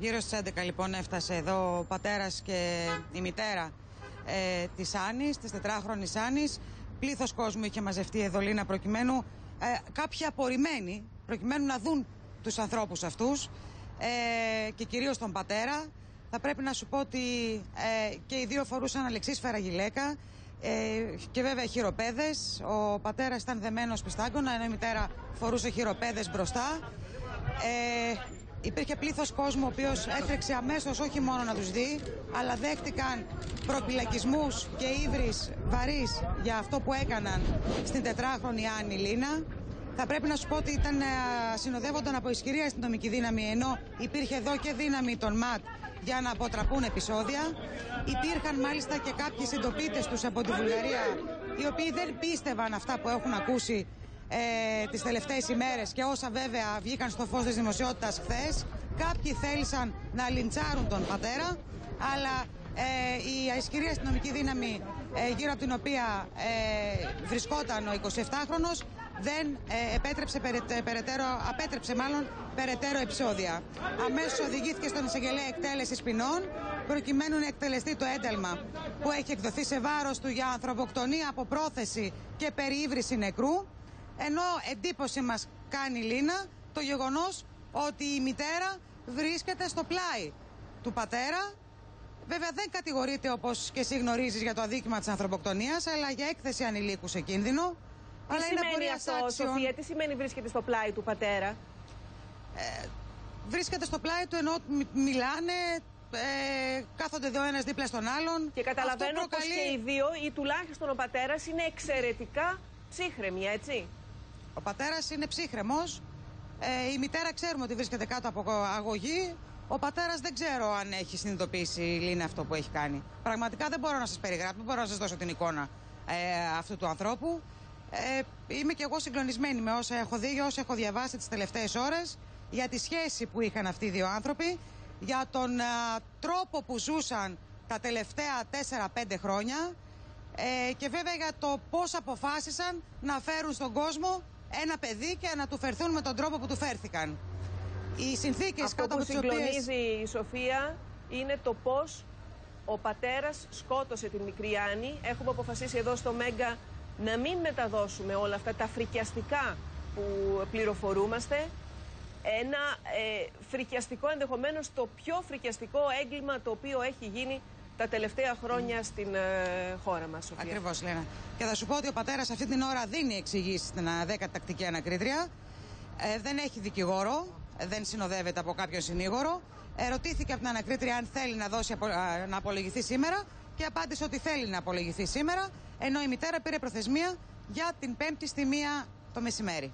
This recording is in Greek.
Γύρω στις 11 λοιπόν έφτασε εδώ ο πατέρας και η μητέρα της Άννης, της 4χρονης Άννης. Πλήθος κόσμου είχε μαζευτεί εδώ, Λίνα, προκειμένου κάποιοι απορριμμένοι, προκειμένου να δουν τους ανθρώπους αυτούς και κυρίως τον πατέρα. Θα πρέπει να σου πω ότι και οι δύο φορούσαν αλεξίσφαιρα γυλαίκα και βέβαια χειροπέδες. Ο πατέρας ήταν δεμένος πιστάγκωνα, ενώ η μητέρα φορούσε χειροπέδες μπροστά. Υπήρχε πλήθος κόσμου ο οποίος έτρεξε αμέσως όχι μόνο να τους δει, αλλά δέχτηκαν προπυλακισμούς και ύβρις βαρύς για αυτό που έκαναν στην 4χρονη Άννη, Λίνα. Θα πρέπει να σου πω ότι συνοδεύονταν από ισχυρή αστυνομική δύναμη, ενώ υπήρχε εδώ και δύναμη των ΜΑΤ για να αποτραπούν επεισόδια. Υπήρχαν μάλιστα και κάποιοι συντοπίτες τους από τη Βουλγαρία, οι οποίοι δεν πίστευαν αυτά που έχουν ακούσει τις τελευταίες ημέρες και όσα βέβαια βγήκαν στο φως της δημοσιότητας χθες. Κάποιοι θέλησαν να λιντσάρουν τον πατέρα, αλλά η ισχυρή αστυνομική δύναμη γύρω από την οποία βρισκόταν ο 27χρονος δεν απέτρεψε περαιτέρω επεισόδια. Αμέσως οδηγήθηκε στον εισαγγελέα εκτέλεσης ποινών προκειμένου να εκτελεστεί το ένταλμα που έχει εκδοθεί σε βάρος του για ανθρωποκτονία από πρόθεση και περιύβριση νεκρού. Ενώ εντύπωση μας κάνει, Λίνα, το γεγονός ότι η μητέρα βρίσκεται στο πλάι του πατέρα. Βέβαια δεν κατηγορείται, όπως και εσύ γνωρίζεις, για το αδίκημα της ανθρωποκτονίας, αλλά για έκθεση ανηλίκου σε κίνδυνο. Τι σημαίνει αυτό, Σοφία, τι σημαίνει βρίσκεται στο πλάι του πατέρα? Βρίσκεται στο πλάι του ενώ μιλάνε, κάθονται εδώ ένας δίπλα στον άλλον. Και καταλαβαίνω πως και οι δύο, ή τουλάχιστον ο πατέρας, είναι εξαιρετικά ψύχρεμοι, έτσι. Ο πατέρας είναι ψύχρεμος. Η μητέρα ξέρουμε ότι βρίσκεται κάτω από αγωγή. Ο πατέρας δεν ξέρω αν έχει συνειδητοποιήσει, Λίνα, αυτό που έχει κάνει. Πραγματικά δεν μπορώ να σας περιγράψω, δεν μπορώ να σας δώσω την εικόνα αυτού του ανθρώπου. Είμαι και εγώ συγκλονισμένη με όσα έχω δει, όσα έχω διαβάσει τις τελευταίες ώρες, για τη σχέση που είχαν αυτοί οι δύο άνθρωποι, για τον τρόπο που ζούσαν τα τελευταία 4-5 χρόνια και βέβαια για το πώς αποφάσισαν να φέρουν στον κόσμο ένα παιδί και να του φερθούν με τον τρόπο που του φέρθηκαν. Οι συνθήκες κάτω από τις οποίες... Αυτό που συγκλονίζει η Σοφία είναι το πώς ο πατέρας σκότωσε την μικρή Άννη. Έχουμε αποφασίσει εδώ στο Μέγκα να μην μεταδώσουμε όλα αυτά τα φρικιαστικά που πληροφορούμαστε. Ένα φρικιαστικό, ενδεχομένως το πιο φρικιαστικό έγκλημα το οποίο έχει γίνει τα τελευταία χρόνια στην χώρα μας, Σοφία. Ακριβώς, Λένα. Και θα σου πω ότι ο πατέρας αυτή την ώρα δίνει εξηγήσεις στην 10η τακτική ανακρίτρια. Δεν έχει δικηγόρο, δεν συνοδεύεται από κάποιον συνήγορο. Ρωτήθηκε από την ανακρίτρια αν θέλει να απολογηθεί σήμερα και απάντησε ότι θέλει να απολογηθεί σήμερα, ενώ η μητέρα πήρε προθεσμία για την 5η στη 1 το μεσημέρι.